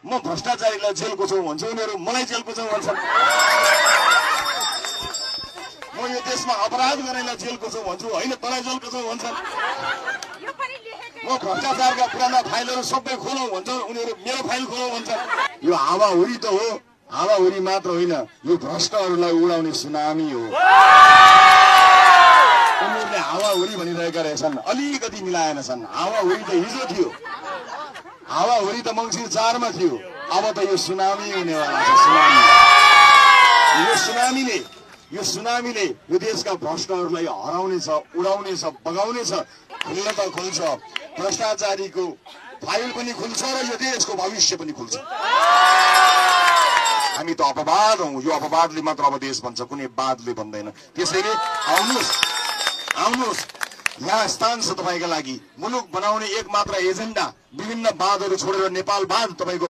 म भ्रष्टाचारीलाई जेलको छु भन्छु, उनीहरू मलाई जेलको छु भन्छन्। म यो देशमा अपराध गर्नेलाई जेलको छु भन्छु, होइन तँलाई जेलको छु भन्छन्। म भ्रष्टाचारका पुराना फाइलहरू सबै खोलौँ भन्छ, उनीहरू मेरो फाइल खोलौँ भन्छन्। यो हावाहुरी त हो, हावाहुरी मात्र होइन, यो भ्रष्टहरूलाई उडाउने सुनामी हो। उनीहरूले हावाहुरी भनिरहेका रहेछन्, अलिकति मिलाएन छन्। हावाहुरी त हिजो थियो, हावाहुरी त मङ्सिर 4 मा थियो, अब त यो सुनामी हुनेवाला छ। सुनामी, यो सुनामीले यो देशका भ्रष्टहरूलाई हराउनेछ, उडाउनेछ, बगाउनेछ। खुल्न त खुल्छ, भ्रष्टाचारीको फाइल पनि खुल्छ र यो देशको भविष्य पनि खुल्छ। हामी त अपवाद हौँ, यो अपवादले मात्र अब देश भन्छ, कुनै वादले भन्दैन। त्यसैले आउनुहोस्, यहाँ स्थान छ तपाईँका लागि। मुलुक बनाउने एक मात्र एजेन्डा, विभिन्न वादहरू छोडेर नेपालवाद तपाईँको